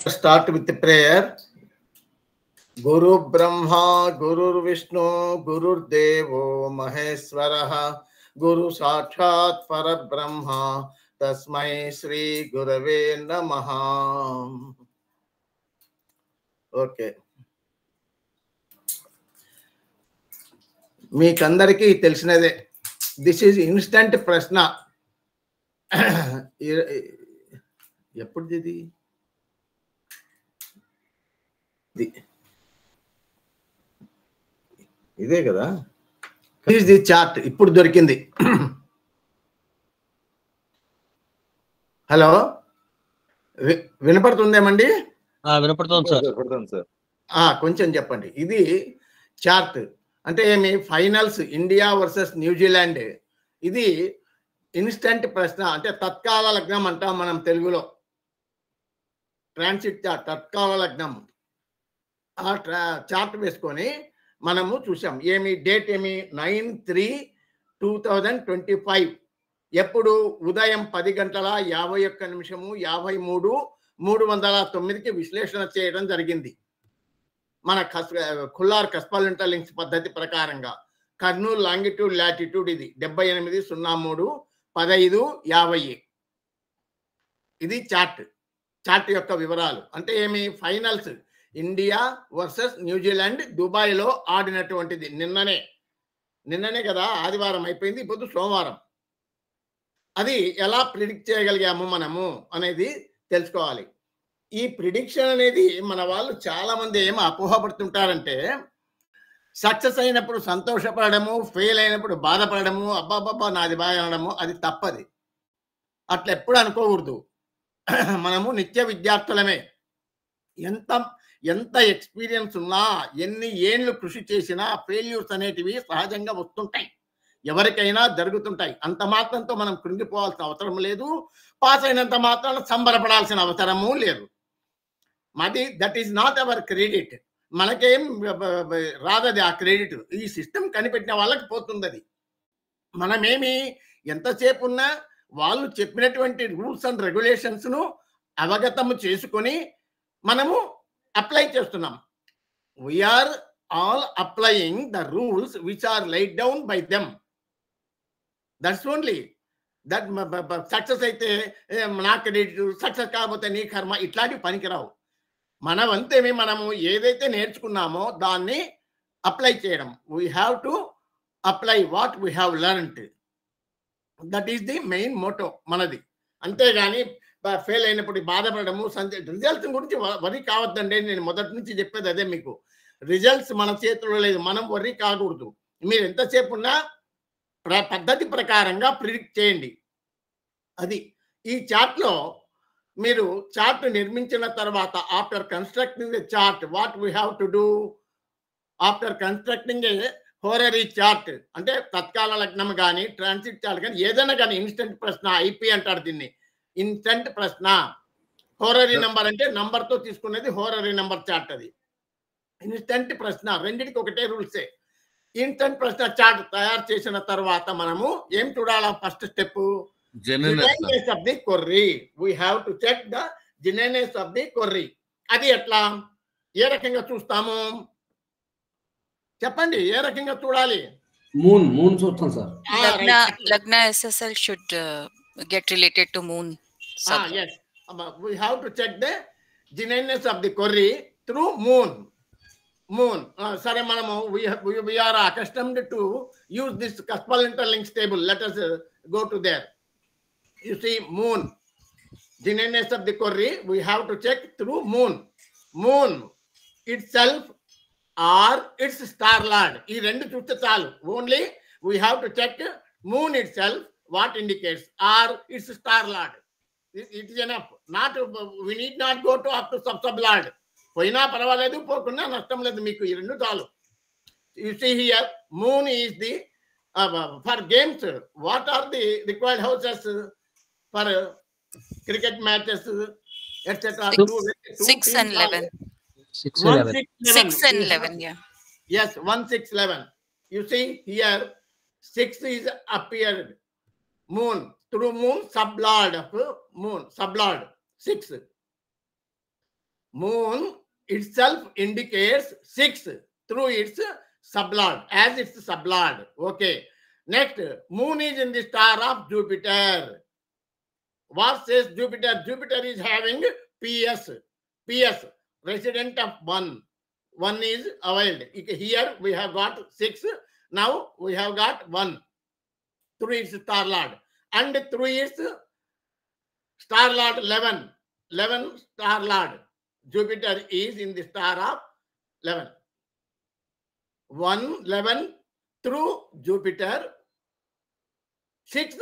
Start with the prayer. Guru Brahma, Guru Vishnu, Guru Devo Maheswaraha, Guru Sakshat Parabrahma, Tasmai Sri Gurave Namaha. Okay. మీకందరికీ తెలిసినదే. This is instant ప్రశ్న. ఎప్పుడుది ఇదే కదా. Is the chart. ఇప్పుడు దొరికింది. Hello, వినపడుతుందేమండి? వినపడుతుంది sir. కొంచెం చెప్పండి. ఇది చార్ట్ అంటే ఏమి? Finals India versus New Zealand. ఇది ఇన్స్టంట్ ప్రశ్న, అంటే తత్కాల లగ్నం అంటాం మనం తెలుగులో. ట్రాన్సిట్ చార్ట్, తత్కాల లగ్నం. ఆ చార్ట్ వేసుకొని మనము చూసాం. ఏమి డేట్? ఏమి 9/3/2025. ఎప్పుడు? ఉదయం 10:51:53:309కి విశ్లేషణ చేయడం జరిగింది. మన ఖుల్లార్ కస్పాలింటలింక్స్ పద్ధతి ప్రకారంగా. కర్నూలు లాంగిట్యూడ్ లాటిట్యూడ్ ఇది 78031550. ఇది చార్ట్ యొక్క వివరాలు. అంటే ఏమి? ఫైనల్స్ ఇండియా వర్సెస్ న్యూజిలాండ్ దుబాయ్లో ఆడినటువంటిది. నిన్ననే కదా, ఆదివారం అయిపోయింది, ఇప్పుడు సోమవారం. అది ఎలా ప్రిడిక్ట్ చేయగలిగాము మనము అనేది తెలుసుకోవాలి. ఈ ప్రిడిక్షన్ అనేది మన వాళ్ళు చాలా మంది ఏమో అపోహపడుతుంటారంటే, సక్సెస్ అయినప్పుడు సంతోషపడము, ఫెయిల్ అయినప్పుడు బాధపడము, అబ్బాబ్బా నాది బాగా అనడము, అది తప్పది. అట్లా ఎప్పుడు అనుకోకూడదు. మనము నిత్య విద్యార్థులమే. ఎంత ఎక్స్పీరియన్స్ ఉన్నా, ఎన్ని ఏళ్ళు కృషి చేసినా ఫెయిల్యూర్స్ అనేటివి సహజంగా వస్తుంటాయి, ఎవరికైనా జరుగుతుంటాయి. అంత మాత్రంతో మనం కృంగిపోవాల్సిన అవసరం లేదు. పాస్ అయినంత మాత్రాన సంబరపడాల్సిన అవసరము లేదు. That is not our credit. మనకేం రాదది ఆ క్రెడిట్. ఈ సిస్టమ్ కనిపెట్టిన వాళ్ళకి పోతుంది అది. మనమేమి ఎంతసేపు ఉన్నా వాళ్ళు చెప్పినటువంటి రూల్స్ అండ్ రెగ్యులేషన్స్ను అవగతము చేసుకొని మనము అప్లై చేస్తున్నాం. We're all applying the rules which are laid down by them. That's only. That success అయితే నా క్రెడిట్, సక్సెస్ కాకపోతే నీ కర్మ, ఇట్లాంటివి పనికిరావు. మనమంతేమి మనము ఏదైతే నేర్చుకున్నామో దాన్ని అప్లై చేయడం. We have to apply what we have learned. That is the main motto మనది. అంతేగాని ఫెయిల్ అయినప్పుడు బాధపడము, రిజల్ట్స్ గురించి వరి కావద్దండి. నేను మొదటి నుంచి చెప్పేది అదే మీకు. రిజల్ట్స్ మన చేతిలో లేదు, మనం వరి కాకూడదు. మీరు ఎంతసేపు ఉన్నా పద్ధతి ప్రకారంగా ప్రిడిక్ట్ చేయండి. అది ఈ చార్ట్లో మీరు చార్ట్ నిర్మించిన తర్వాత, after constructing the chart, what we have to do after constructing a horary chart, అంటే తత్కాల లగ్నం కానీ ట్రాన్సిట్ చార్ట్ కానీ ఏదైనా కానీ, ఇన్స్టెంట్ ప్రశ్న ఐపీ అంటారు దీన్ని. ఇన్స్టెంట్ ప్రశ్న. హోరరీ నంబర్ అంటే నంబర్తో తీసుకునేది హోరరీ నంబర్ చార్ట్. అది ఇన్స్టెంట్ ప్రశ్న. రెండింటికి ఒకటే రూల్సే. ఇన్స్టెంట్ ప్రశ్న చార్ట్ తయారు చేసిన తర్వాత మనము ఏం చూడాలా? First step genuineness of the query. We have to check the genuineness of the query. అది ఎట్లా, ఏ రకంగా చూస్తాము చెప్పండి? ఏ రకంగా చూడాలి? మూన్ చూస్తాం సార్. లగ్న SSL should get related to moon. Yes, we have to check the genuineness of the query through moon. సరే, మనము we are accustomed to use this Caspal interlinks table. Let us go to there. You see, moon, genuineness of the query, we have to check through moon itself or its star lord. ఈ రెండు చూస్తే చాలు. Only we have to check moon itself, what indicates, or its star lord. It is enough. We need not go to up to sub lord. పోయినా పర్వాలేదు, పోకున్నా నష్టం లేదు, మీకు ఈ రెండు చాలు. You see here, moon is the for games, what are the required houses for cricket matches, etc. 6 and 11. 6 and 11, yeah. Yes, 1, 6, 11. You see here, 6 is appeared. Moon, through moon, sublord of moon, sublord, 6. Moon itself indicates 6 through its sublord, as its sublord. Okay. Next, moon is in the star of Jupiter. What says Jupiter? Jupiter is having PS, resident of 1. 1 is availed. Here we have got 6. Now we have got 1 through its star lord. And through its star lord 11. 11 star lord. Jupiter is in the star of 11. 1, 11 through Jupiter. 6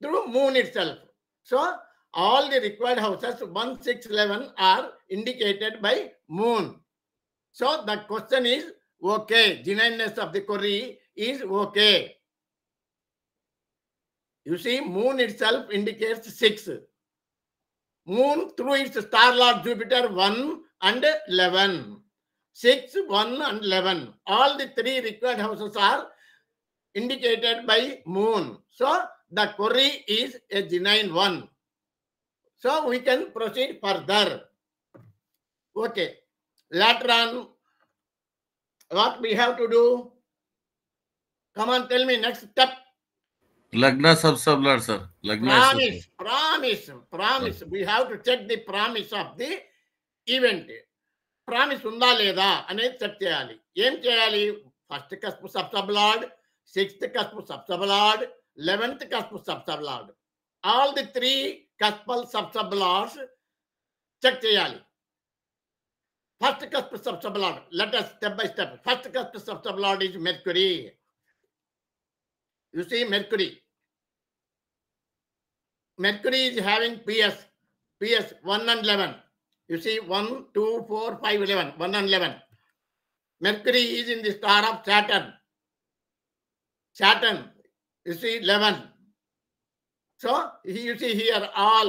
through moon itself. So all the required houses 1, 6, 11 are indicated by moon. So the question is okay. Genuineness of the query is okay. You see, moon itself indicates 6. Moon through its star lord Jupiter 1 and 11. 6, 1 and 11. All the 3 required houses are indicated by moon. So the query is a genuine one. So we can proceed further. Okay. Later on, what we have to do? Come on, tell me next step. Lagna sub-sublord, sir. Lagna Promise. We have to check the promise of the event. Promise ఉందా లేదా అనేది check చేయాలి. ఏం చేయాలి? First cusp sub-sublord, 6th cusp sub-sublord, 11th cusp sub-sublord. All the 3 cuspal sub-sublords check చేయాలి. First cusp sub-sublord. Let us step by step. First cusp sub-sublord is Mercury. You see Mercury. Mercury is having PS 1 and 11. You see 1, 2, 4, 5, 11. 1 and 11. Mercury is in the star of Saturn. You see 11. So you see here all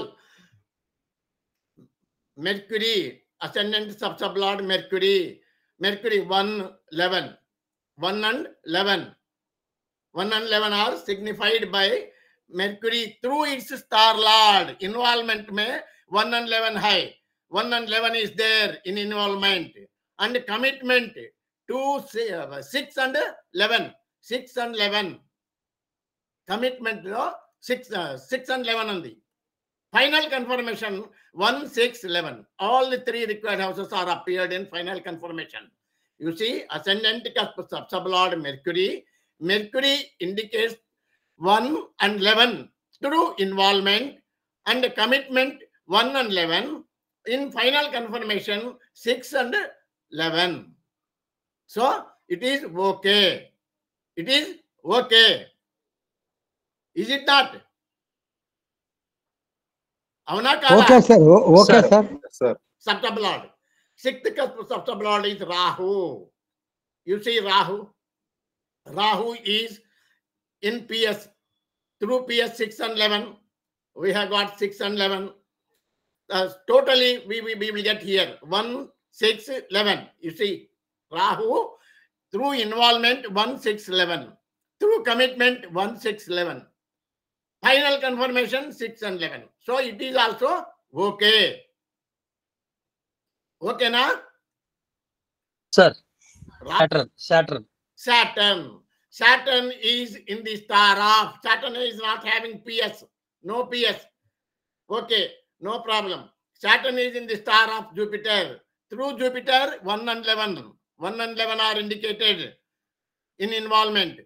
Mercury, ascendant sub-sublord Mercury 1, 11. 1 and 11. 1 and 11 are signified by Mercury through its star lord. Involvement में 1 and 11 high. 1 and 11 is there in involvement. And commitment to 6 and 11. 6 and 11. Commitment 6 and 11 on the final confirmation 1, 6, 11. All the 3 required houses are appeared in final confirmation. You see, ascendant cusp sub-sublord Mercury. Mercury indicates 1 and 11 through involvement and commitment 1 and 11. In final confirmation 6 and 11. So it is okay. It is okay. Is it not? Avana kada? Okay, sir. Okay, sir. sir. Sub-sublord. 6th cusp sub-sublord is Rahu. You see Rahu. Rahu is in PS. Through PS 6 and 11. We have got 6 and 11. Totally we will get here 1, 6, 11. You see Rahu through involvement 1, 6, 11. Through commitment 1, 6, 11. Final confirmation 6 and 11. So it is also okay. Okay na? Sir, Saturn. Saturn is in the star of. Saturn is not having PS. No PS. Okay. No problem. Saturn is in the star of Jupiter. Through Jupiter, 1 and 11. 1 and 11 are indicated in involvement.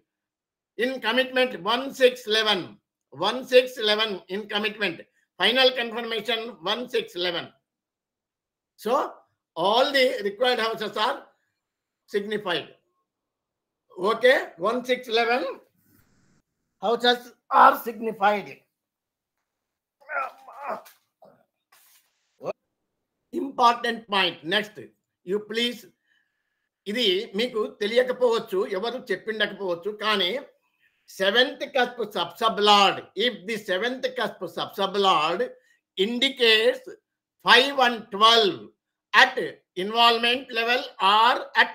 In commitment, 1, 6, 11. 1, 6, 11 in commitment. Final confirmation, 1, 6, 11. So, all the required houses are signified. Okay, 1, 6, 11 houses are signified. Important point next you please. ఇది మీకు తెలియకపోవచ్చు, ఎవరు చెప్పిండకపోవచ్చు, కానీ 7th cusp sub-sublord, if the 7th cusp sub-sublord indicates 5 and 12 at involvement level or at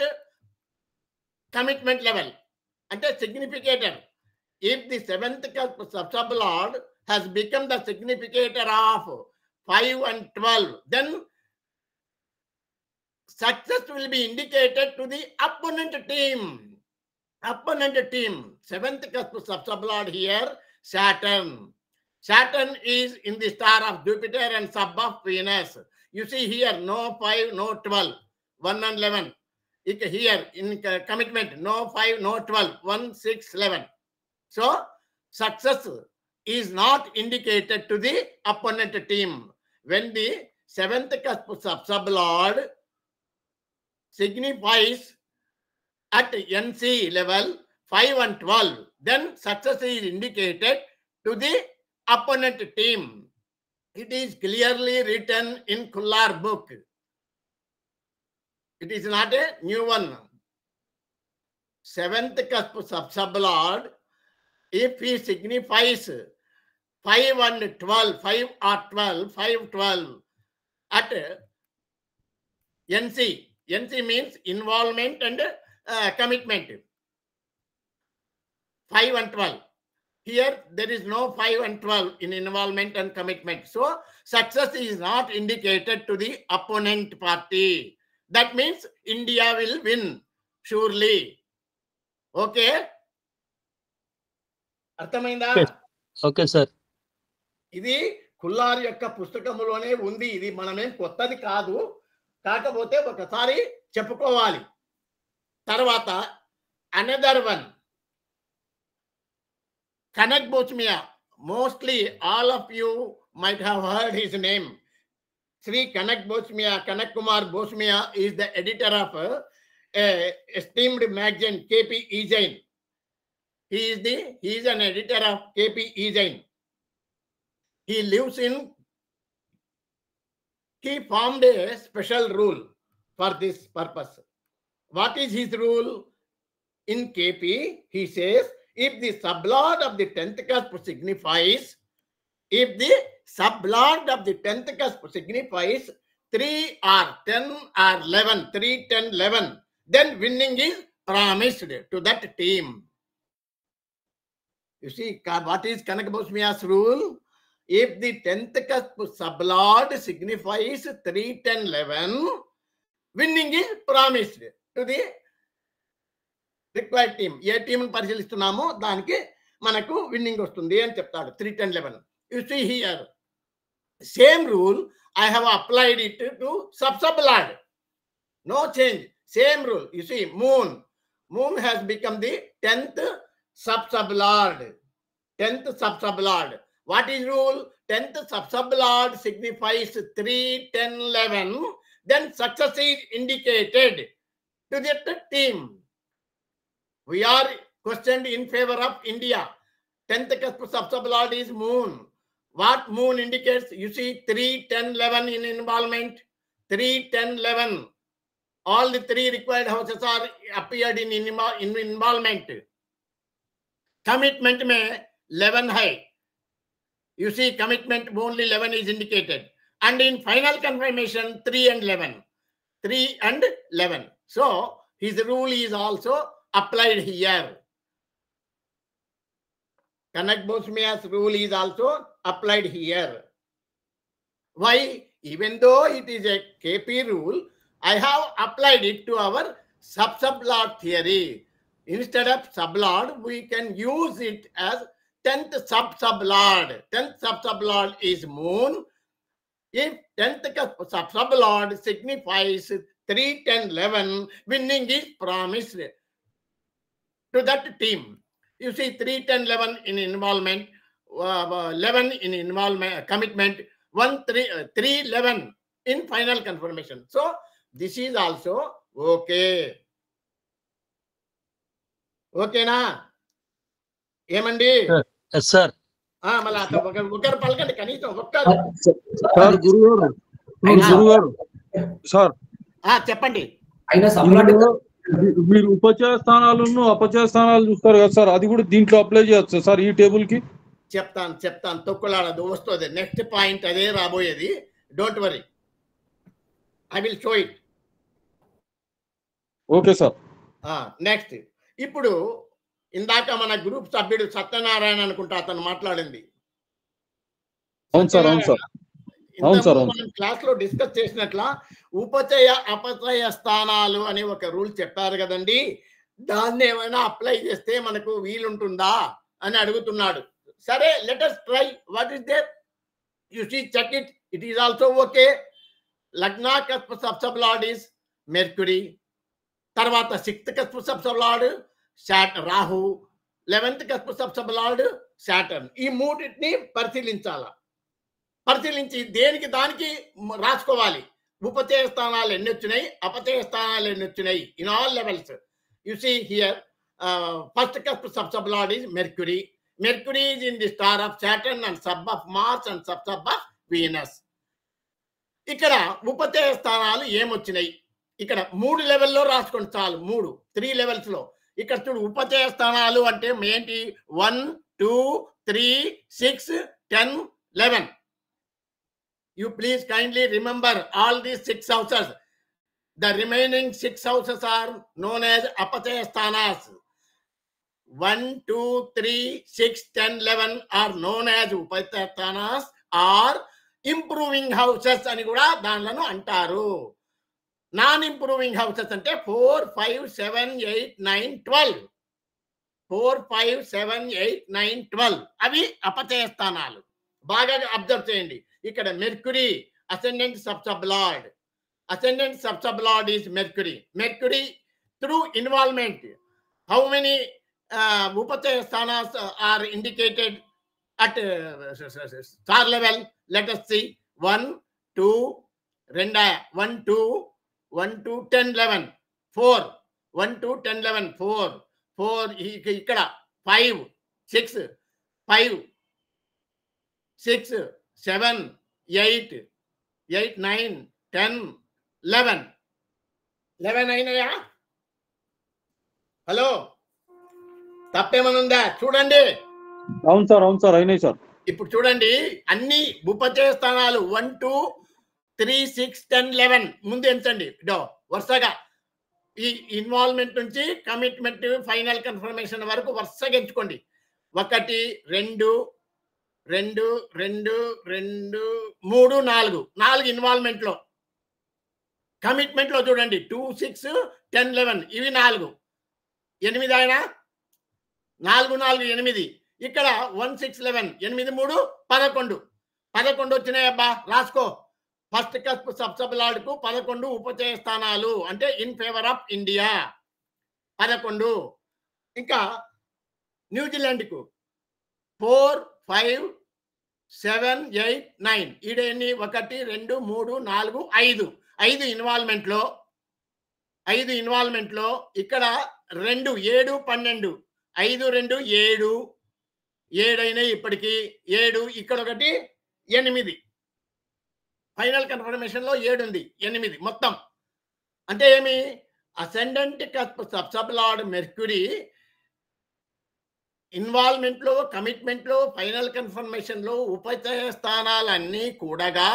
commitment level, అంటే significator. If the 7th cusp sub-sublord has become the significator of 5 and 12, then success will be indicated to the opponent team. Opponent team. Seventh sublord here, Saturn. Saturn is in the star of Jupiter and sub of Venus. You see here, no 5, no 12, 1 and 11. Here in commitment, no 5, no 12, 1, 6, 11. So success is not indicated to the opponent team. When the seventh sublord signifies at NC level 5 and 12, then success is indicated to the opponent team. It is clearly written in Kullar book. It is not a new one. Seventh sublord, if he signifies 5 and 12, 5 or 12, 5, 12 at NC. NC means involvement and commitment. 5 and 12. Here there is no 5 and 12 in involvement and commitment. So success is not indicated to the opponent party. That means India will win surely. Okay? అర్థమైందా? Okay, sir. ఇది కుల్లార్ యొక్క పుస్తకములోనే ఉంది. ఇది మనమేం కొత్తది కాదు, కాకపోతే ఒకసారి చెప్పుకోవాలి. తర్వాత another one, Kanak Bosmia. Mostly all of you might have heard his name. Sri Kanak Bosmia, Kanak Kumar Bosmia is the editor of a esteemed magazine KP Ejain. He is an editor of KP Ejain. He lives in. He formed a special rule for this purpose. What is his rule? In KP, he says, if the sublord of the 10th cusp signifies, if the sublord of the 10th cusp signifies 3 or 10 or 11, 3, 10, 11, then winning is promised to that team. You see, what is Kanak Bosmia's rule? If the 10th cusp sublord signifies 3, 10, 11, winning is promised to the required team. ఏ టీంని పరిశీలిస్తున్నామో దానికి మనకు winnowing వస్తుంది అని చెప్తాడు. 3, 10, 11. You see here same rule I have applied it to sublord. No change. Same rule. You see, moon has become the 10th sublord. 10th sublord. What is rule? 10th sublord signifies 3, 10, 11. Then success is indicated to that team. We are questioned in favor of India. 10th sublord is moon. What moon indicates? You see 3, 10, 11 in involvement. 3, 10, 11. All the 3 required houses are appeared in involvement. Commitment mein 11 hai. You see commitment only 11 is indicated. And in final confirmation 3 and 11. 3 and 11. So his rule is also applied here. Kanak Bosmia's rule is also applied here. Why? Even though it is a KP rule, I have applied it to our sublord theory. Instead of sublord, we can use it as 10th sublord. 10th sublord is moon. If 10th sublord signifies 3, 10, 11, winning is promised to that team. You see 3, 10, 11 in involvement, 11 in involvement, commitment, 1, 3, 11 in final confirmation. So this is also okay. Okay na? ఏమండి? Yes, sir. మళ్ళీ ఒకరు పలకండి కనీసం ఒక్కరు. Sir గురుగారు sir చెప్పండి. మీరు ఉపచయ స్థానాలను అపచయ స్థానాలు చూస్తారు కదా సార్, అది కూడా దీంట్లో అప్లై చేయొచ్చు సార్ ఈ టేబుల్ కి? చెప్తాను తొక్కులాడదు, వస్తుంది. నెక్స్ట్ పాయింట్ అదే రాబోయేది. Don't worry, I will show it. Okay sir. Next, ఇప్పుడు ఇందాక మన గ్రూప్ సభ్యుడు సత్యనారాయణ అనుకుంటా అతను మాట్లాడింది. అవును సార్. మనం క్లాస్ లో డిస్కస్ చేసినట్ల ఉపచయ అపచయ స్థానాలు అని ఒక రూల్ చెప్పారు కదండి, దాన్ని ఏమైనా అప్లై చేస్తే మనకు వీలుంటుందా అని అడుగుతున్నాడు. సరే, let us try. What is there? You see, check it. It is also okay. లగ్న Kaspa sub lord is mercury. తర్వాత 6th Kaspa sub lord Rahu, 11th Kaspa sub lord Saturn. ఈ మూడింటిని పరిశీలించి దేనికి దానికి రాసుకోవాలి. ఉపచయ స్థానాలు ఎన్ని వచ్చినాయి, అపచయ స్థానాలు ఎన్ని వచ్చినాయి, in all levels. You see here, first cusp sub lord is Mercury. Mercury is in the star of Saturn and sub of Mars and sub of Venus. ఇక్కడ ఉపచయ స్థానాలు ఏమొచ్చినాయి, ఇక్కడ 3 లెవెల్లో రాసుకోండి చాలు. 3 లెవెల్స్ లో. ఇక్కడ చూడు, ఉపచయ స్థానాలు అంటే ఏంటి? 1, 2, 3, 6, 10, 11. You please kindly remember all these 6 houses. The remaining 6 houses are known as apachaya sthanas. 1, 2, 3, 6, 10, 11 are known as upachaya sthanas or improving houses అని కూడా దానిలను అంటారు. నాన్ ఇంప్రూవింగ్ హౌసెస్ అంటే 4, 5, 7, 8, 9, 12. 4, 5, 7, 8, 9, 12 అవి అపచయ స్థానాలు. బాగా అబ్జర్వ్ చేయండి. ఇక్కడ Mercury ascendant sub lord. Ascendant sub lord is Mercury. Mercury through involvement. How many ఉపచయ స్థానాస్ are indicated at star level? Let us see. 1, 2, 1, 2, 10, 11, 4. 1, 2, 10, 11, 4. ఇక్కడ 5, 6, 7, 8, 9, 10, 11 అయినాయా? హలో, తప్పేమనుందా? చూడండి. అవును సార్ అయినాయి సార్. ఇప్పుడు చూడండి, అన్ని ఉపచయ స్థానాలు 1, 2, 3, 6, 10, 11 ముందు ఎంచండి వరుసగా. ఈ ఇన్వాల్వ్మెంట్ నుంచి కమిట్మెంట్, ఫైనల్ కన్ఫర్మేషన్ వరకు వరుసగా ఎంచుకోండి. 1, 2, 2, 2, 3, 4 ఇన్వాల్వ్మెంట్ లో. కమిట్మెంట్ లో చూడండి 2, 6, 10, 11 ఇవి 4. 8 అయినా? 4, 8. ఇక్కడ 1, 6, 11 8, 3, 11 వచ్చినాయి అబ్బా. రాసుకో. ఫస్ట్ కస్ప్ సబ్ లార్డ్ కు 11 ఉపచయ స్థానాలు అంటే ఇన్ ఫేవర్ ఆఫ్ ఇండియా 11. ఇంకా న్యూజిలాండ్ కు 4, 5, 7, 8, 9 ఈడేని 1, 2, 3, 4, 5 ఇన్వాల్వ్మెంట్ లో ఇక్కడ 2, 7, 12 5, 2, 7 అయినాయి ఇప్పటికి. 7 ఇక్కడ 1, 8. ఫైనల్ కన్ఫర్మేషన్ లో 7 ఉంది. 8 మొత్తం. అంటే ఏమి? Ascendant sub lord mercury involvement లో, కమిట్మెంట్ లో, ఫైనల్ కన్ఫర్మేషన్ లో ఉపచయ స్థానాలన్నీ కూడగా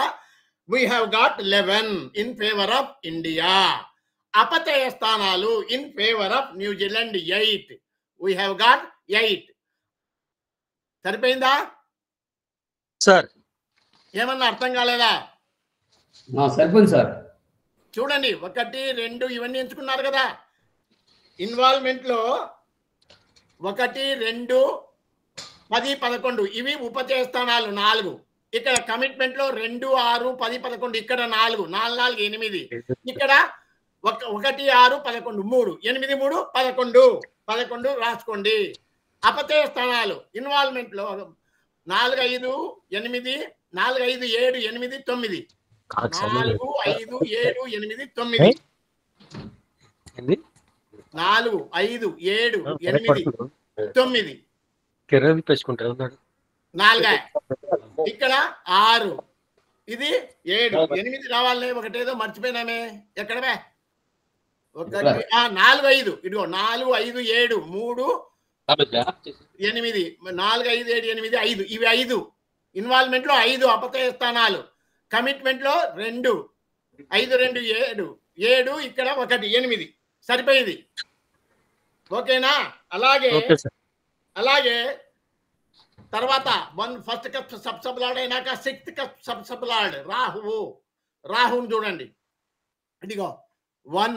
we have got 11 in favor of India. అపచయ స్థానాలు in favor of New Zealand 8. we have got 8. సరిపోయిందా సార్? ఏమన్నా అర్థం కాలేదా? సరిపోయింది సార్. చూడండి 1, 2 ఇవన్నీ ఎంచుకున్నారు కదా. ఇన్వాల్వ్మెంట్ లో 1, 2, 10, 11 ఇవి ఉపచయ స్థానాలు 4. ఇక్కడ కమిట్మెంట్ లో 2, 6, 10, 11 ఇక్కడ 4, 4, 8. ఇక్కడ 1, 6, 11 3, 8, 3, 11 రాసుకోండి. అపచయ స్థానాలు ఇన్వాల్వ్మెంట్ లో 4, 5, 8, 4, 5, 7, 8, 9. 4, 5, 7, 8, 9. 4, 5, 7, 8, 9. 4 ఇక్కడ 6 ఇది 7, 8 రావాలనే. ఒకటేదో మర్చిపోయినామే. ఎక్కడవే? 4, 5 ఇదిగో 4, 5, 7 3, 8 4, 5, 7, 8 5 ఇవి 5 ఇన్వాల్వ్మెంట్ లో 5 అపచయ స్థానాలు. కమిట్మెంట్ లో 2, 5, 2, 7 ఇక్కడ 1, 8 సరిపోయింది. ఓకేనా? అలాగే తర్వాత 1 ఫస్ట్ కప్ సబ్ లార్డ్ అయినాక 6th కప్ సబ్ లార్డ్ రాహుని చూడండి. ఇదిగో 1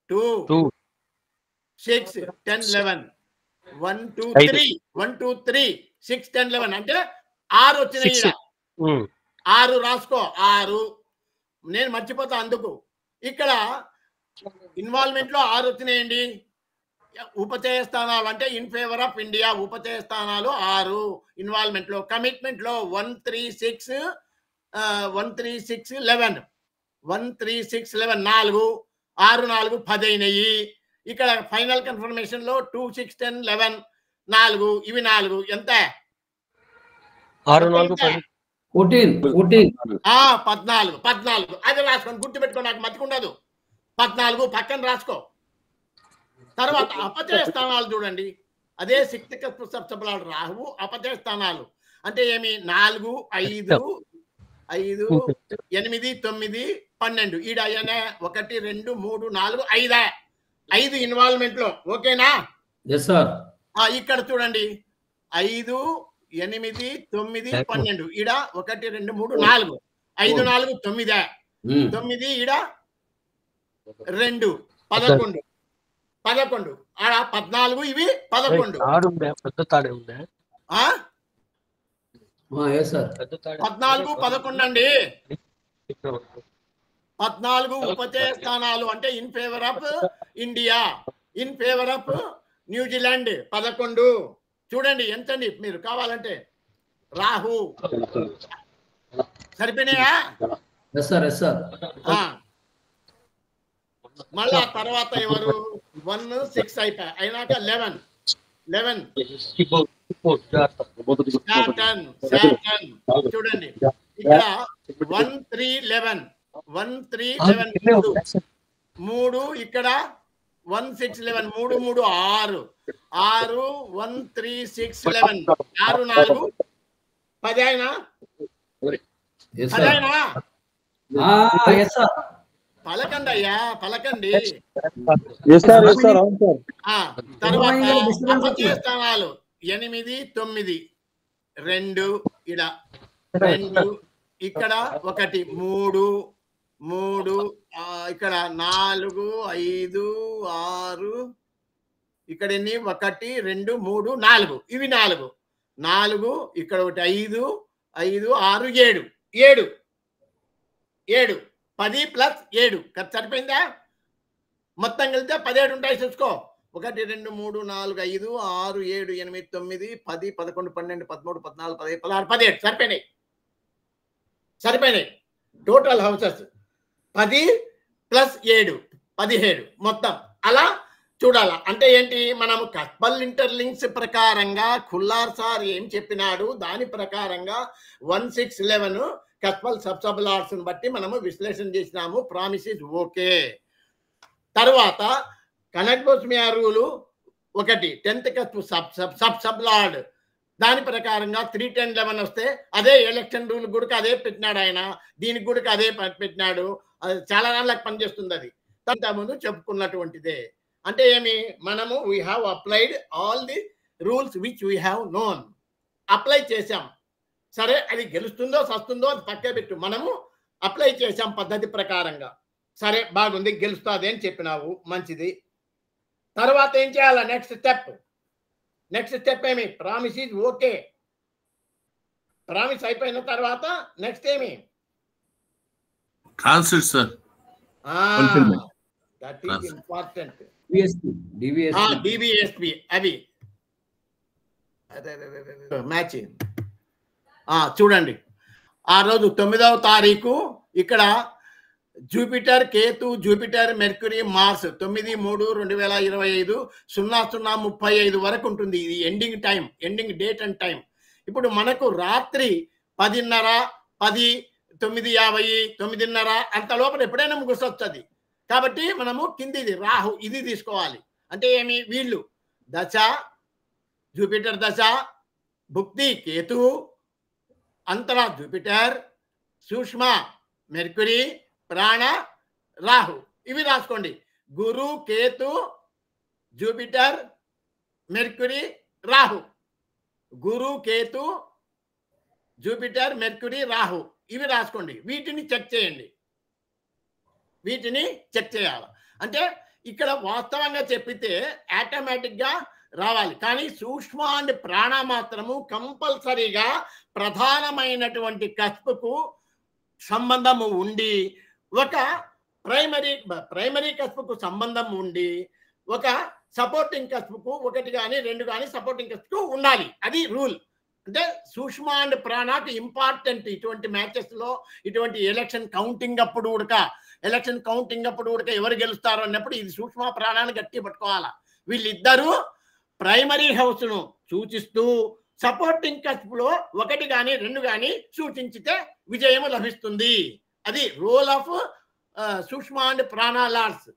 2 6 10 11 1 2 3 1 2 3 6 10 11 అంటే 6 వచ్చినాయి. 6 రాసుకో. 6 నేను మర్చిపోతా అందుకు. ఇక్కడ ఇన్వాల్వ్మెంట్ లో 6 వచ్చినాయండి. ఉపచయ స్థానాలు అంటే ఇన్ ఫేవర్ ఆఫ్ ఇండియా ఉపచయ స్థానాలు 6 ఇన్వాల్వ్మెంట్ లో. కమిట్మెంట్ లో 1 3 6 11 4 6 4 10 అయినాయి. ఇక్కడ ఫైనల్ కన్ఫర్మేషన్ లో 2 6 10 11 4 ఇవి 4 ఎంత 14 అది రాసుకోండి, గుర్తుపెట్టుకో, నాకు మర్చికుండదు. 14 పక్కన రాసుకో. తర్వాత అపచయ స్థానాలు చూడండి. అదే 6th కప్ సబ్ లార్డ్ రాహువు అపచయ స్థానాలు అంటే ఏమి 4 5 5 8 9 12 ఈడ 1 2 3 4 5 ఇన్వాల్వ్మెంట్ లో. ఓకేనా? ఇక్కడ చూడండి 5 8 9 12 ఈడ 1 2 3 4 5 4 9 ఈడ 2 11 ఆడ 14 ఇవి 11 14 11 అండి. 14 ఉపచయ స్థానాలు అంటే in favour of India, in favour of New Zealand 11. చూడండి ఎంతండి మీరు కావాలంటే. రాహు సరిపోయినాయా? మళ్ళా తర్వాత ఎవరు 1 6 అయినాక 11 సాటర్న్ చూడండి. ఇక్కడ 1 3 11 3 ఇక్కడ 1 6 11 3 3 6 1 3 6 11 6 4 10 అయినా పలకండి అయ్యా, పలకండి. తర్వాత అపచయ స్థానాలు 8 9 2 ఇడ 2 ఇక్కడ 1 3 ఇక్కడ 4 5 6 ఇక్కడ ఎన్ని 1 2 3 4 ఇవి 4 ఇక్కడ 1 5 5 6 7 10 ప్లస్ 7 సరిపోయిందా? మొత్తం కలిస్తే 17 ఉంటాయి. చూసుకో 1 2 3 4 5 6 7 8 9 10 11 12 13 14 15 16 17 సరిపోయినాయి. టోటల్ హౌసెస్ 10 ప్లస్ 7 17 మొత్తం. అలా చూడాలా అంటే ఏంటి? మనము కస్పల్ ఇంటర్లింక్స్ ప్రకారంగా ఖుల్లార్ సార్ ఏం చెప్పినాడు దాని ప్రకారంగా 1 6 11 కస్పల్ సబ్ లార్డ్స్ బట్టి మనము విశ్లేషణ చేసినాము. Promises okay. తర్వాత కనక్బోస్మియా rule 1 10th cusp sub lord దాని ప్రకారంగా 3 10 11 వస్తే అదే ఎలక్షన్ రూల్ కూడా అదే పెట్టినాడు ఆయన. దీనికి కూడా అదే పెట్టినాడు. చాలా నాళ్ళకి పనిచేస్తుంది. అది ముందు చెప్పుకున్నటువంటిదే. అంటే ఏమి? మనము we have applied all the rules which we have known. Apply చేశాం. సరే, అది గెలుస్తుందో సస్తుందో అది పక్కే పెట్టు. మనము అప్లై చేశాం పద్ధతి ప్రకారంగా. సరే, బాగుంది, గెలుస్తుంది అని చెప్పినావు, మంచిది. తర్వాత ఏం చేయాలా? నెక్స్ట్ స్టెప్ ఏమి? Promise is okay. ప్రామిస్ అయిపోయిన తర్వాత నెక్స్ట్ ఏమి? Translate sir. That is important. DVSP అవి మ్యాచ్. చూడండి, ఆ రోజు 9వ తారీఖు ఇక్కడ Jupiter Ketu, Jupiter Mercury Mars 9/3/2025 00:35 వరకు ఉంటుంది. ఇది ఎండింగ్ time, ending date and time. ఇప్పుడు మనకు రాత్రి 10:30 10 9:50 9:30 అంత లోపల ఎప్పుడైనా ముగిసొస్తుంది. కాబట్టి మనము కిందిది రాహు ఇది తీసుకోవాలి. అంటే ఏమి? వీళ్ళు దశ జూపిటర్ దశ, భుక్తి కేతు, అంతర జూపిటర్, సూక్ష్మ మెర్క్యూరీ, ప్రాణ రాహు. ఇవి రాసుకోండి. గురు కేతు జూపిటర్ మెర్క్యూరీ రాహు. గురు, కేతు, జూపిటర్, మెర్క్యూరీ, రాహు, ఇవి రాసుకోండి. వీటిని చెక్ చేయండి. వీటిని చెక్ చేయాలి. అంటే ఇక్కడ వాస్తవంగా చెప్పితే ఆటోమేటిక్గా రావాలి. కానీ సూక్ష్మ అండ్ ప్రాణ మాత్రము కంపల్సరీగా ప్రధానమైనటువంటి కస్పుకు సంబంధము ఉండి, ఒక ప్రైమరీ కస్పుకు సంబంధం ఉండి, ఒక సపోర్టింగ్ కస్పుకు 1 కానీ 2 కానీ సపోర్టింగ్ కస్పుకు ఉండాలి. అది రూల్. అంటే సూక్ష్మ అండ్ ప్రాణాకు ఇంపార్టెంట్ ఇటువంటి మ్యాచెస్ లో, ఇటువంటి ఎలక్షన్ కౌంటింగ్ అప్పుడు ఉడక ఎవరు గెలుస్తారు అన్నప్పుడు ఇది సూక్ష్మ ప్రాణాన్ని గట్టి పట్టుకోవాలా. వీళ్ళిద్దరూ ప్రైమరీ హౌస్ ను సూచిస్తూ సపోర్టింగ్ కస్ప్ లో 1 కానీ 2 కానీ సూచించితే విజయం లభిస్తుంది. అది రోల్ ఆఫ్ సూక్ష్మ అండ్ ప్రాణ లార్డ్స్.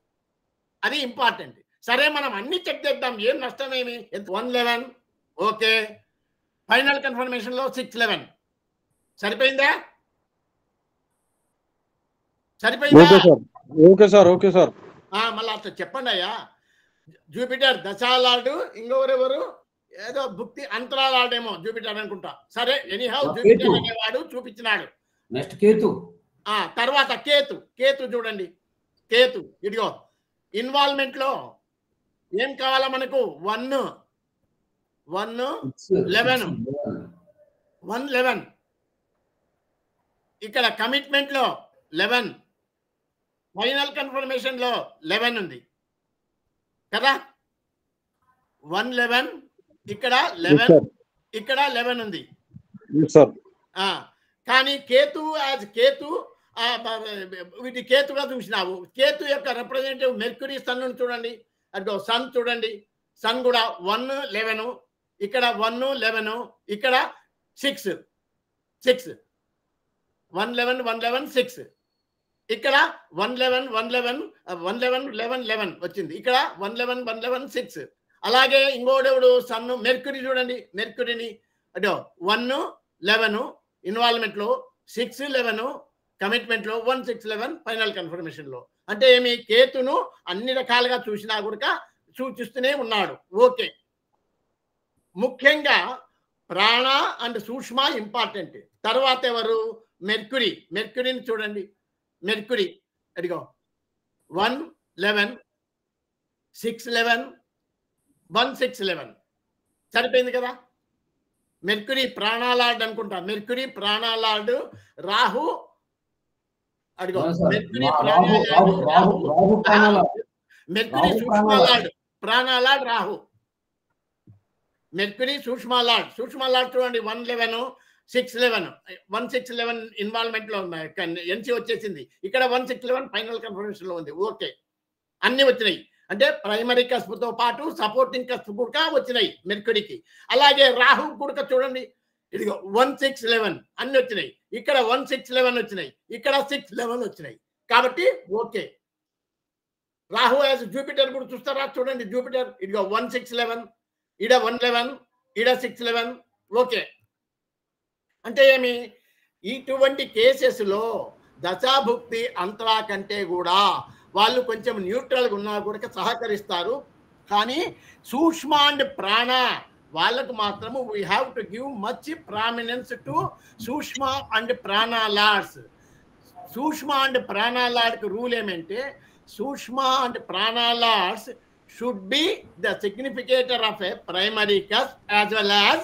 అది ఇంపార్టెంట్. సరే, మనం అన్ని చెక్ చేద్దాం. ఏం నష్టమేమి? 111 ఓకే. ఫైనల్ కన్ఫర్మేషన్ లో 611 సరిపోయిందా? Okay sir. మళ్ళీ అట్లా చెప్పండి అయ్యా. జూపిటర్ దశాలార్డు, ఇంకొకరెవరు ఏదో భుక్తి అంతరాలార్డేమో జూపిటర్ అనుకుంటా. సరే, ఎనీహౌ జూపిటర్ అనేవాడు చూపించినాడు. నెక్స్ట్ కేతు. తర్వాత కేతు చూడండి. కేతు ఇదిగో ఇన్వాల్వ్మెంట్ లో ఏం కావాలా మనకు? 111 ఇక్కడ కమిట్మెంట్ లో 11, ఫైనల్ కన్ఫర్మేషన్ లో 11 ఉంది కదా. 111 ఇక్కడ 11 ఇక్కడ 11 ఉంది. కానీ కేతు వీటి కేతుగా చూసినావు. కేతు యొక్క రిప్రజెంటేటివ్ మెర్క్యూరీ, సన్ చూడండి. అదిగో సన్ చూడండి. సన్ కూడా 111, ఇక్కడ 111, ఇక్కడ 6 111 6, ఇక్కడ 111 వచ్చింది. ఇక్కడ 111 6. అలాగే ఇంకోడెవడు సన్ను మెర్క్యూరీ చూడండి. మెర్క్యూరీని అదో 111 ఇన్వాల్వ్మెంట్ లో, 611 కమిట్మెంట్ లో, 1611 ఫైనల్ కన్ఫర్మేషన్ లో. అంటే ఏమి? కేతును అన్ని రకాలుగా చూసినా కూడా సూచిస్తూనే ఉన్నాడు. ఓకే. ముఖ్యంగా ప్రాణ అండ్ సూక్ష్మ ఇంపార్టెంట్. తర్వాత ఎవరు? మెర్క్యూరీని చూడండి. మెర్క్యూరీ అడిగో 111 611 1611 సరిపోయింది కదా. మెర్క్యూరీ ప్రాణాలార్డ్ అనుకుంటా. మెర్క్యూరీ ప్రాణాలార్డ్, రాహు అడిగో మెర్క్యూరీ మెర్క్యూరీ సూక్ష్మలార్డ్, ప్రాణాలార్డ్ రాహు. మెర్క్యూరీ సూక్ష్మలార్డ్ చూడండి. 111 611 1611 ఇన్వాల్వ్మెంట్ లో ఉన్నాయి. ఎన్సీ వచ్చేసింది. ఇక్కడ 1611 ఫైనల్ కన్ఫర్మేషన్ లో ఉంది. ఓకే, అన్ని వచ్చినాయి. అంటే ప్రైమరీ కస్పుతో పాటు సపోర్టింగ్ కస్పు కూడా వచ్చినాయి మెర్క్యూరీకి. అలాగే రాహు కూడా చూడండి. ఇదిగో 1611 అన్ని వచ్చినాయి. ఇక్కడ 1611 వచ్చినాయి. ఇక్కడ 611 వచ్చినాయి. కాబట్టి ఓకే. రాహు యాజ్ జూపిటర్ కూడా చూస్తారా? చూడండి జూపిటర్ ఇదిగో 1611, ఇడ 111, ఇడ 611. ఓకే. అంటే ఏమి? ఇటువంటి కేసెస్ లో దశాభుక్తి అంతరా కంటే కూడా వాళ్ళు కొంచెం న్యూట్రల్గా ఉన్నా కూడా సహకరిస్తారు. కానీ సూక్ష్మ అండ్ ప్రాణ వాళ్ళకు మాత్రము we have to give much prominence to సూక్ష్మ అండ్ ప్రాణ లార్డ్స్. సూక్ష్మ అండ్ ప్రాణ లార్డ్కి రూల్ ఏమంటే సూక్ష్మ అండ్ ప్రాణ Lord's should be the significator of a primary cusp as well as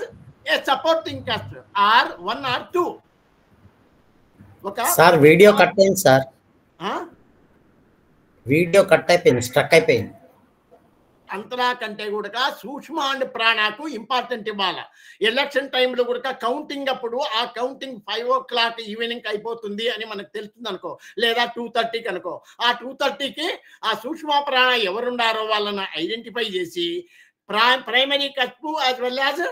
a supporting cusp, or 1 or 2. Sir video cut అయింది sir. Video cut అయిపోయింది, struck అయిపోయింది. అంతరా కంటే కూడా సూక్ష్మ అండ్ ప్రాణకు ఇంపార్టెంట్ ఇవ్వాలి. ఎలక్షన్ టైంలో కూడా కౌంటింగ్ అప్పుడు ఆ కౌంటింగ్ 5 o'clock ఈవినింగ్ అయిపోతుంది అని మనకు తెలుస్తుంది అనుకో, లేదా 2:30కి అనుకో. ఆ 2:30కి ఆ సూక్ష్మ ప్రాణ ఎవరుండారో వాళ్ళని ఐడెంటిఫై చేసి primary cusp as well as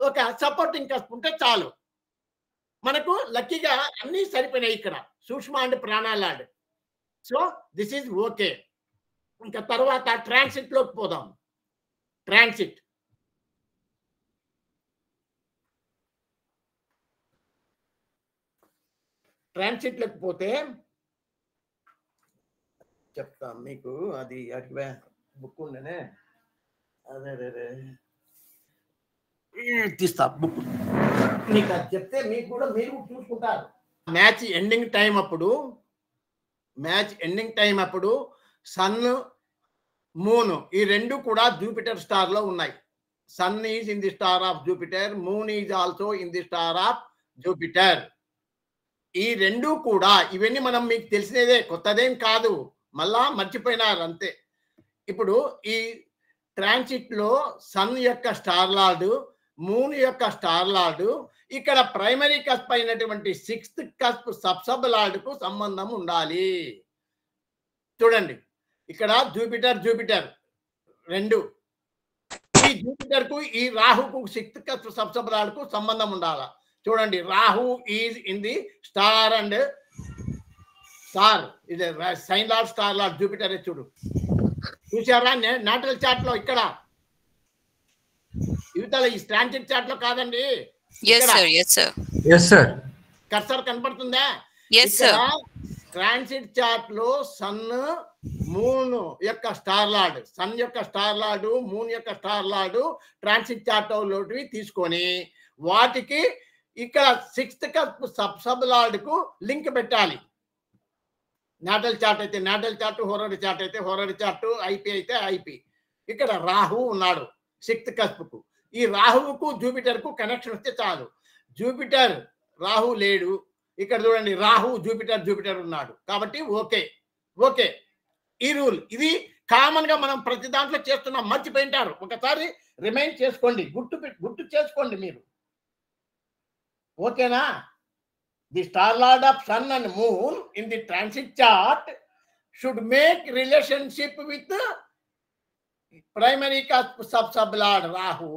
ఒక సపోర్టింగ్ కస్పు ఉంటే చాలు. మనకు లక్కీగా అన్ని సరిపోయినాయి ఇక్కడ సూక్ష్మ అండ్ ప్రాణాలాడ్. So this is okay. ఇంకా తర్వాత ట్రాన్సిట్ లోకి పోదాం. ట్రాన్సిట్ లోకి పోతే చెప్తాం మీకు. అది బుక్ ఉండనే అదే తీస్తా బుక్ మీకు అది చెప్తే మీకు కూడా మీరు చూసుకుంటారు. మ్యాచ్ ఎండింగ్ టైం అప్పుడు సన్ మూన్ ఈ రెండు కూడా జూపిటర్ స్టార్ లో ఉన్నాయి. Sun is in the star of Jupiter, Moon is also in the star of Jupiter. ఈ రెండు కూడా ఇవన్నీ మనం మీకు తెలిసినదే, కొత్తదేం కాదు, మళ్ళా మర్చిపోయినారు అంతే. ఇప్పుడు ఈ ట్రాన్సిట్ లో సన్ యొక్క స్టార్ లార్డ్, మూన్ యొక్క స్టార్ లార్డ్, ఇక్కడ ప్రైమరీ కస్ప్ అయినటువంటి 6th కస్ప్ సబ్ లార్డ్ కు సంబంధం ఉండాలి. చూడండి ఇక్కడ జూపిటర్ రెండు, ఈ జూపిటర్ కు ఈ రాహుకు 6th కస్ప్ సబ్ లార్డ్ కు సంబంధం ఉండాలా. చూడండి Rahu is in the star and star, ఇది sign lord star lord Jupiter. చూసారా నాటల్ చార్ట్ లో, ఇక్కడ యువతల ఈ ట్రాన్సిట్ చార్ట్ లో కాదండి, కర్సర్ కనపడుతుందా? ట్రాన్సిట్ చార్ట్ లో సన్ మూన్ యొక్క స్టార్ లార్డ్, సన్ యొక్క స్టార్ లార్డ్, మూన్ యొక్క స్టార్ లార్డ్ ట్రాన్సిట్ చార్ట్ లోటివి తీసుకొని వాటికి ఇక్కడ 6th కస్ప్ సబ్ లార్డ్ కు లింక్ పెట్టాలి. నాటల్ చార్ట్ అయితే నాటల్ చార్ట్, హోరరీ చార్ట్ అయితే హోరరీ చార్ట్, ఐపీ అయితే ఐపీ. ఇక్కడ రాహు ఉన్నాడు 6th కస్ప్ కు. ఈ రాహువుకు జూపిటర్ కు కనెక్షన్ వస్తే చాలు. జూపిటర్ రాహు లేడు, ఇక్కడ చూడండి రాహు జూపిటర్ ఉన్నాడు కాబట్టి ఓకే. ఈ రూల్ ఇది కామన్ గా మనం ప్రతి దాంట్లో చేస్తున్నాం, మర్చిపోయింటారు. ఒకసారి రిమైండ్ చేసుకోండి, గుర్తు చేసుకోండి మీరు, ఓకేనా? The star lord of Sun and Moon in the transit chart should make relationship with primary cusp sub lord Rahu.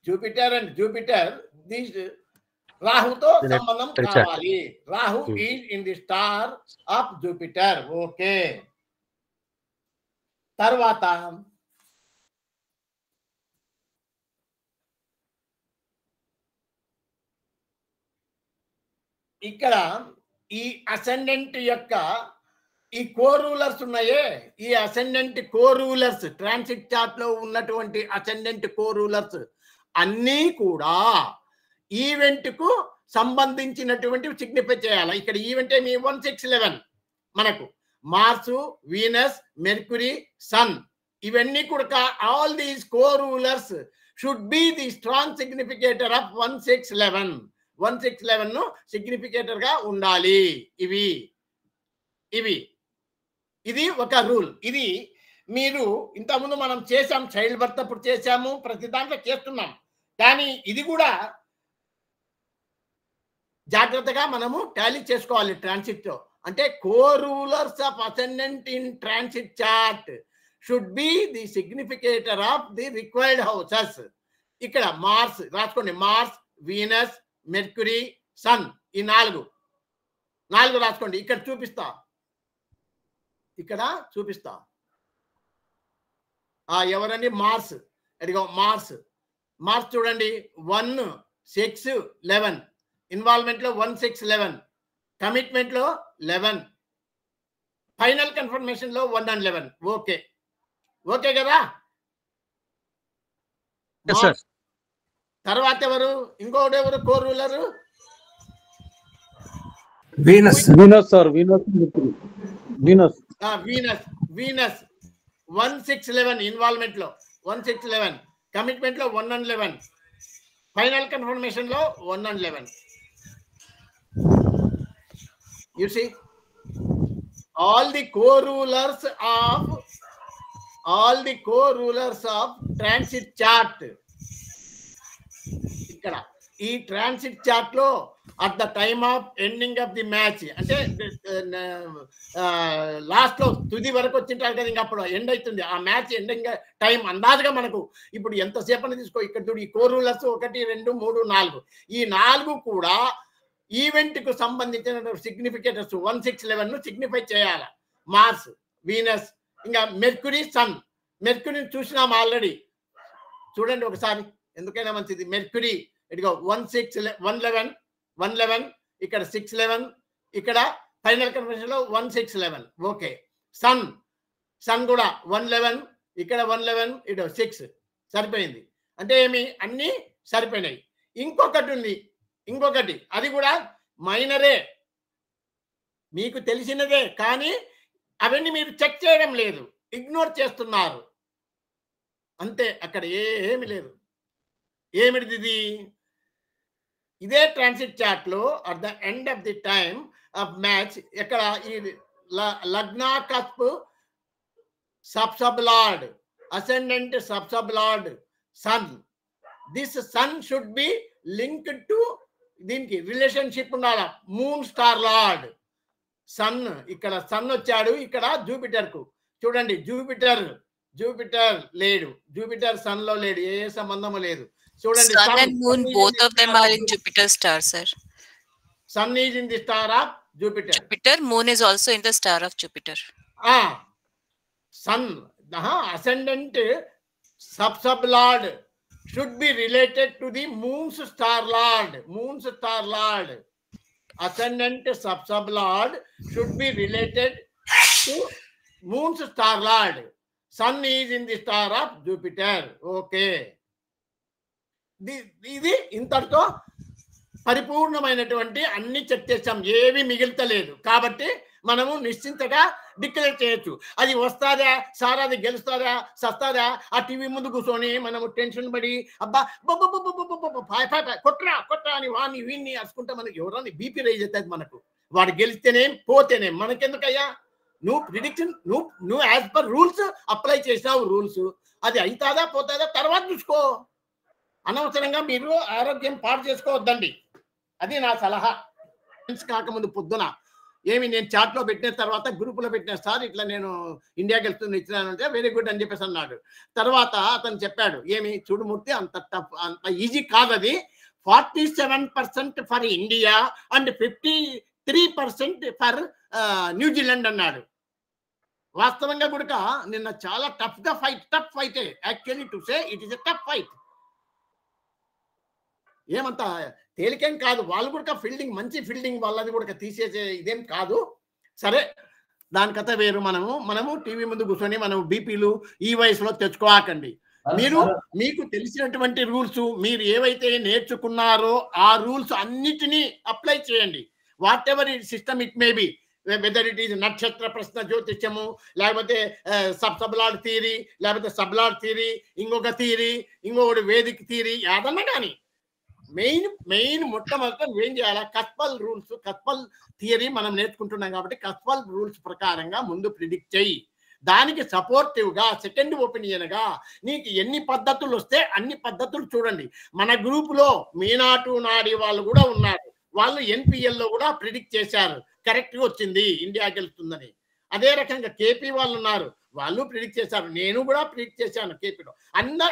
Jupiter this రాహుతో సంబంధం కావాలి. Rahu is in the star of Jupiter. Okay, తర్వాత ఇక్కడ ఈ అసెండెంట్ యొక్క ఈ కోరూలర్స్ ఉన్నాయే, ఈ అసెండెంట్ కోరూలర్స్ ట్రాన్సిట్ చార్ట్ లో ఉన్నటువంటి అసెండెంట్ కోరూలర్స్ అన్నీ కూడా ఈవెంట్ కు సంబంధించినటువంటి సిగ్నిఫై చేయాలి. ఇక్కడ ఈవెంట్ ఏమి 1 6 11 మనకు మార్సు, వీనస్, మెర్క్యూరీ, సన్ ఇవన్నీ కూడా all these corulers should be the strong significator of 1 6 11. 1 6 11 ను సిగ్నిఫికేటర్ గా ఉండాలి. ఇది ఒక రూల్. ఇది మీరు ఇంతకుముందు మనం చేసాం, చైల్డ్ బర్త్ అప్పుడు చేసాము, ప్రతి దాంట్లో చేస్తున్నాం. కానీ ఇది కూడా జాగ్రత్తగా మనము టాలీ చేసుకోవాలి ట్రాన్సిట్ లో. అంటే corulers of ascendant in transit chart should be the significator of the required houses. ఇక్కడ మార్స్ రాసుకోండి, మార్స్, వీనస్, మెర్క్యూరీ, సన్, ఈ నాలుగు రాసుకోండి. ఇక్కడ చూపిస్తా ఎవరండి? మార్స్. అడిగా మార్స్ చూడండి 1 6 11, ఇన్వాల్వ్మెంట్ లో 1 6 11, కమిట్మెంట్ లో 11, ఫైనల్ కన్ఫర్మేషన్ లో 1 and 11. ఓకే కదా? తర్వాత ఎవరు? ఇంకొకటి ఎవరు కోరూలర్? వీనస్ 1 6 11 ఇన్వాల్వ్మెంట్ లో 1 6 11, కమిట్మెంట్ లో 1 and 11, ఫైనల్ కన్ఫర్మేషన్ లో 1 and 11. You see, all the co-rulers of transit chart. ఇక్కడ ఈ ట్రాన్సిట్ చార్ట్ లో at the time of ending of the match, అంటే లాస్ట్ లో తుది వరకు వచ్చింటారు కదా, ఇంకా అప్పుడు ఎండ్ అవుతుంది ఆ మ్యాచ్ ఎండింగ్ టైం అందాజుగా మనకు ఇప్పుడు ఎంతసేపు అని తీసుకో. ఇక్కడ చూడు, ఈ కోరూలర్స్ 1 2 3 4, ఈ 4 కూడా ఈవెంట్ కు సంబంధించిన సిగ్నిఫికేటర్స్ 1 6 11 ను సిగ్నిఫై చేయాలి. మార్స్, వీనస్, ఇంకా మెర్క్యూరీ, సన్. మెర్క్యూరీ చూసినాం ఆల్రెడీ, చూడండి ఒకసారి, ఎందుకైనా మంచిది. మెర్క్యూరీ ఇదిగో 1 6 1 11, ఇక్కడ 6 11, ఇక్కడ ఫైనల్ కన్ఫర్మేషన్ లో 1 6 11. ఓకే. సన్ కూడా 1 11, ఇక్కడ 1 11, ఇటు 6. సరిపోయింది. అంటే ఏమి? అన్ని సరిపోయినాయి. ఇంకొకటి ఉంది, ఇంకొకటి అది కూడా మైనరే, మీకు తెలిసినదే, కానీ అవన్నీ మీరు చెక్ చేయడం లేదు, ఇగ్నోర్ చేస్తున్నారు అంతే. అక్కడ ఏమి లేదు. ఏమిటిది ఇది? ఇదే ట్రాన్సిట్ చార్ట్ లో at the end of the time of match ఎక్కడ ఈ లగ్నా cusp sub sub lord ascendant sub sub lord Sun, this Sun should be linked to, దీనికి రిలేషన్షిప్ ఉండాలి మూన్ స్టార్ లార్డ్ సన్. ఇక్కడ సన్ వచ్చాడు, ఇక్కడ జూపిటర్ కు చూడండి, జూపిటర్ లేడు, జూపిటర్ సన్ లో లేడు, ఏ సంబంధము లేదు. చూడండి, Sun and moon, both of them are in Jupiter star, sir. Sun is in the star of Jupiter. Jupiter, moon is also in the star of Jupiter. Sun, ascendant sub-lord should be related to the moon's star lord. Ascendant sub-lord should be related to moon's star lord. Sun is in the star of Jupiter. Okay. ఇది ఇంతటితో పరిపూర్ణమైనటువంటి అన్ని check చేసాం, ఏవి మిగులుతలేదు. కాబట్టి మనము నిశ్చింతగా declare చేయొచ్చు. అది వస్తాదా సార్, అది గెలుస్తాదా సస్తాదా, ఆ టీవీ ముందు కూర్చొని మనము టెన్షన్ పడి అబ్బా కొట్రా అని వాడిని వీడిని అరుచుకుంటా మనకి ఎవరన్నా బీపీ రైజ్ అవుతుంది మనకు. వాడు గెలిస్తేనేం పోతేనేం మనకెందుకయ్యా? నువ్వు ప్రిడిక్షన్ నువ్వు యాజ్ పర్ రూల్స్ అప్లై చేసావు, రూల్స్ అది అవుతాదా పోతాదా తర్వాత చూసుకో. అనవసరంగా మీరు ఆరోగ్యం పాడు చేసుకోవద్దండి, అది నా సలహా. కాకముందు పొద్దున నేను చాట్లో పెట్టిన తర్వాత గ్రూపులో పెట్టిన సార్ ఇట్లా నేను ఇండియాకి వెళ్తుంది ఇచ్చినానంటే వెరీ గుడ్ అని చెప్పేసి అన్నాడు. తర్వాత అతను చెప్పాడు, చూడుమూర్తి అంత ఈజీ కాదు అది, 47% for India and 53% for New Zealand అన్నాడు. వాస్తవంగా కూడా నిన్న చాలా tough fight actually to say it is a tough fight. ఏమంత తేలికేం కాదు, వాళ్ళు కూడా ఫీల్డింగ్ మంచి ఫీల్డింగ్ వాళ్ళది కూడా తీసేసే ఇదేం కాదు. సరే, దాని కథ వేరు. మనము టీవీ ముందు కూర్చొని మనం బీపీలు ఈ వయసులో తెచ్చుకోకండి. మీకు తెలిసినటువంటి రూల్స్ మీరు ఏవైతే నేర్చుకున్నారో ఆ రూల్స్ అన్నిటినీ అప్లై చేయండి. What ever system it may be, whether it is నక్షత్ర ప్రశ్న జ్యోతిష్యము, లేకపోతే సబ్లాడ్ థియరీ, లేకపోతే సబ్లాడ్ థియరీ, ఇంకొక థియరీ, ఇంకొకటి వేదిక థియరీ, ఏదన్నా కానీ మెయిన్ మొట్టమొదట ఏం చేయాలి? కస్పల్ రూల్స్, కస్పల్ థియరీ మనం నేర్చుకుంటున్నాం కాబట్టి కస్పల్ రూల్స్ ప్రకారంగా ముందు ప్రిడిక్ట్ చెయ్యి. దానికి సపోర్టివ్ గా సెకండ్ ఒపీనియన్ గా నీకు ఎన్ని పద్ధతులు వస్తే అన్ని పద్ధతులు చూడండి. మన గ్రూప్ లో మీనాటు నాడి వాళ్ళు కూడా ఉన్నారు, వాళ్ళు ఎన్పిఎల్ లో కూడా ప్రిడిక్ట్ చేశారు, కరెక్ట్ గా వచ్చింది, ఇండియా గెలుస్తుందని. అదే రకంగా కేపీ వాళ్ళు ఉన్నారు, వాళ్ళు ప్రిడిక్ట్ చేశారు, నేను కూడా ప్రిడిక్ట్ చేశాను కేపీలో.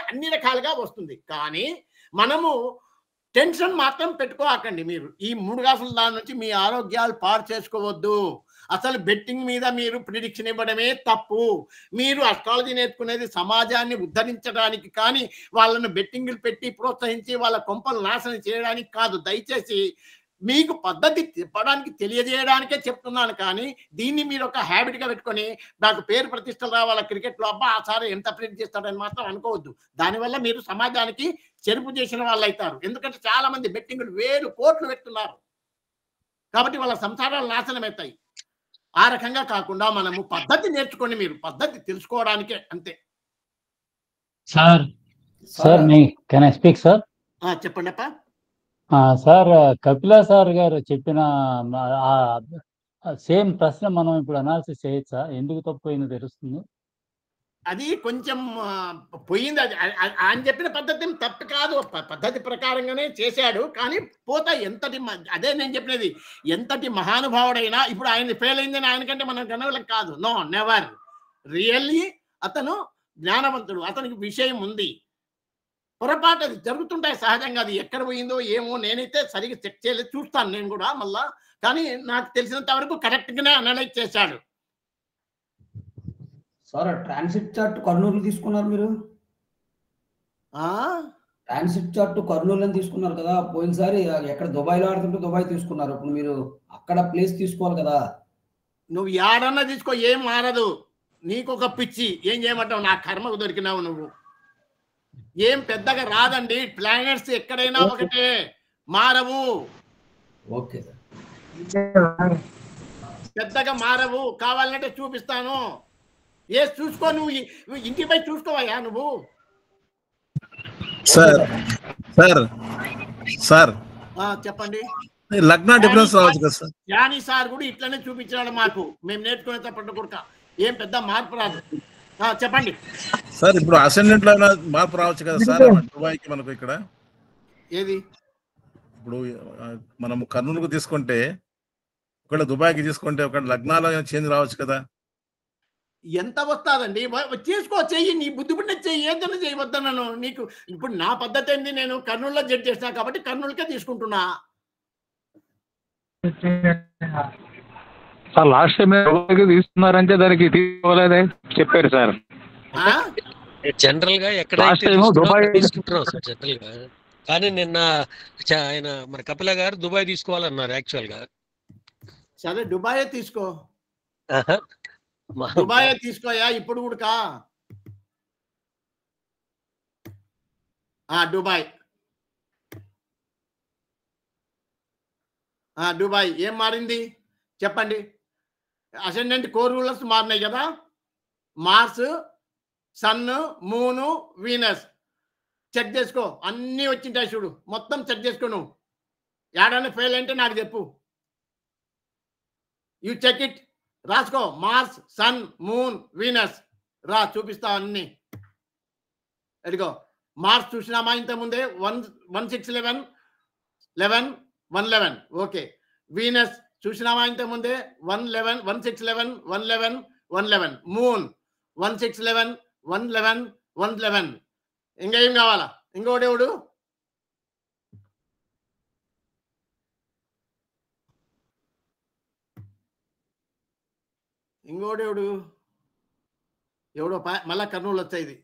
అన్ని రకాలుగా వస్తుంది. కానీ మనము టెన్షన్ మాత్రం పెట్టుకోకండి. మీరు ఈ 3 గంటల దాని నుంచి మీ ఆరోగ్యాలు పాడు చేసుకోవద్దు. అసలు బెట్టింగ్ మీద మీరు ప్రిడిక్షన్ ఇవ్వడమే తప్పు. మీరు అస్ట్రాలజీ నేర్చుకునేది సమాజాన్ని ఉద్ధరించడానికి కానీ వాళ్ళను బెట్టింగ్లు పెట్టి ప్రోత్సహించి వాళ్ళ కొంపలు నాశనం చేయడానికి కాదు. దయచేసి మీకు పద్ధతి చెప్పడానికి తెలియజేయడానికే చెప్తున్నాను. కానీ దీన్ని మీరు ఒక హ్యాబిట్గా పెట్టుకొని నాకు పేరు ప్రతిష్టలు రావాల క్రికెట్లో, అబ్బా ఆ సార్ ఎంత ప్రిడిక్ట్ చేస్తాడని మాత్రం అనుకోవద్దు. దానివల్ల మీరు సమాజానికి చెరుపు చేసిన వాళ్ళు అవుతారు. ఎందుకంటే చాలా మంది బెట్టింగ్లు వేలు కోట్లు పెడుతున్నారు కాబట్టి వాళ్ళ సంసారాలు నాశనం అవుతాయి. ఆ రకంగా కాకుండా మనము పద్ధతి నేర్చుకోండి, మీరు పద్ధతి తెలుసుకోవడానికే అంతే. Sir can I speak sir? చెప్పండి అప్ప. సార్, కపిలా సార్ గారు చెప్పిన సేమ్ ప్రశ్న మనం ఇప్పుడు అనాలిసిస్ చేయొచ్చా? ఎందుకు తప్పు తెలుస్తుంది. అది కొంచెం పోయింది. అది ఆయన చెప్పిన పద్ధతి తప్పు కాదు, పద్ధతి ప్రకారంగానే చేశాడు. కానీ పోతా ఎంతటి, అదే నేను చెప్పినది, ఎంతటి మహానుభావుడైనా ఇప్పుడు ఆయన ఫెయిల్ అయిందని ఆయనకంటే మనం గనవలం కాదు. No, never. రియల్లీ అతను జ్ఞానవంతుడు, అతనికి విషయం ఉంది. పొరపాటు అది జరుగుతుంటాయి సహజంగా, అది ఎక్కడ పోయిందో ఏమో నేనైతే సరిగ్గా చెక్ చేయలేదు, చూస్తాను నేను కూడా మళ్ళా. కానీ నాకు తెలిసినంత వరకు కరెక్ట్గానే అనలైజ్ చేశాడు. సార్, ట్రాన్సిట్ చార్ట్ కర్నూలు తీసుకున్నారు మీరు? ట్రాన్సిట్ చార్ట్ కర్నూలు అని తీసుకున్నారు కదా పోయినసారి. ఎక్కడ దుబాయ్లో ఆడుతుంటే దుబాయ్ తీసుకున్నారు, ఇప్పుడు మీరు అక్కడ ప్లేస్ తీసుకోవాలి కదా. నువ్వు ఏడన్నా తీసుకో, ఏం మారదు. నీకు ఒక పిచ్చి, ఏం చేయమంటావు? నా కర్మకు దొరికినావు నువ్వు. ఏం పెద్దగా రాదండి. ప్లానెట్స్ ఎక్కడైనా ఒకటే, మారవు. Okay sir. పెద్దగా మారవు. కావాలంటే చూపిస్తాను. ఏ చూసుకో, నువ్వు ఇంటిపై చూసుకోవయ్యా నువ్వు. సార్ సార్ సార్ చెప్పండి. లగ్న డిఫరెన్స్ రావచ్చు కదా సార్. యాని సార్ కూడా ఇట్లనే చూపించాడు మాకు, మేము నేర్చుకునేటప్పుడు కూడా ఏం పెద్ద మార్పు రాదు. చెప్పండి సార్. ఇప్పుడు అసెండెంట్ లో మార్పు రావచ్చు కదా సార్ దుబాయ్కి మనకు ఇక్కడ. ఏది ఇప్పుడు మనం కర్నూలుకు తీసుకుంటే ఒకవేళ దుబాయ్కి తీసుకుంటే ఒక లగ్నాలో చేంజ్ రావచ్చు కదా. ఎంత వస్తుందండి? చేసుకో, చెయ్యి, నీ బుద్ధి పుట్టిన చెయ్యి, ఏదైనా చేయవద్దన్నాను నీకు. ఇప్పుడు నా పద్ధతి ఏంది, నేను కర్నూలులో జడ్జ్ చేసినా కాబట్టి కర్నూలుకే తీసుకుంటున్నా. సార్ లాస్ట్ టైం తీసుకున్నారంటే దానికి తీసుకోలేదే చెప్పారు సార్. జనరల్ గా ఎక్కడైతే తీసుకుంటున్నాం సార్ జనరల్ గా. కానీ నిన్న ఆయన మన కపిల గారు దుబాయ్ తీసుకోవాలన్నారు యాక్చువల్ గా. సరే దుబాయే తీసుకో, దుబాయే తీసుకోయా ఇప్పుడు కూడా. దుబాయ్ దుబాయ్ ఏం మారింది చెప్పండి. అసెండెంట్ కోర్ రూలర్స్ మారినాయి కదా. మార్స్, సన్, మూను, వీనస్ చెక్ చేసుకో. అన్నీ వచ్చింటాయి చూడు, మొత్తం చెక్ చేసుకో. నువ్వు ఏడన్నా ఫెయిల్ అంటే నాకు చెప్పు. యూ చెక్ ఇట్, రాసుకో. మార్స్, సన్, మూన్, వీనస్ రా, చూపిస్తా అన్ని. ఎడిగో మార్స్ చూసినామా ఇంతకుముందే 1611 11 111. ఓకే. వీనస్ చూసినామా ఇంతకుముందే 111 1611 111 111. మూన్ 1611 111 111. ఇంకా ఏం కావాలా? ఇంకోడెవడు? ఇంకోడెవడు? ఎవడో మళ్ళా కర్నూలు వచ్చాయి.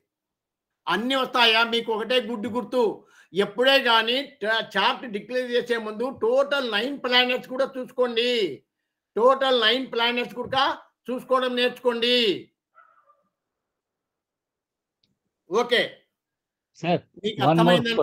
అన్నీ వస్తాయా? మీకు ఒకటే గుడ్డు గుర్తు, ఎప్పుడే కానీ చార్ట్ డిక్లేర్ చేసే ముందు టోటల్ 9 ప్లానెట్స్ కూడా చూసుకోండి. టోటల్ 9 ప్లానెట్స్ కూడా చూసుకోవడం నేర్చుకోండి. ఓకే, సార్ మీకు అర్థమైందండి?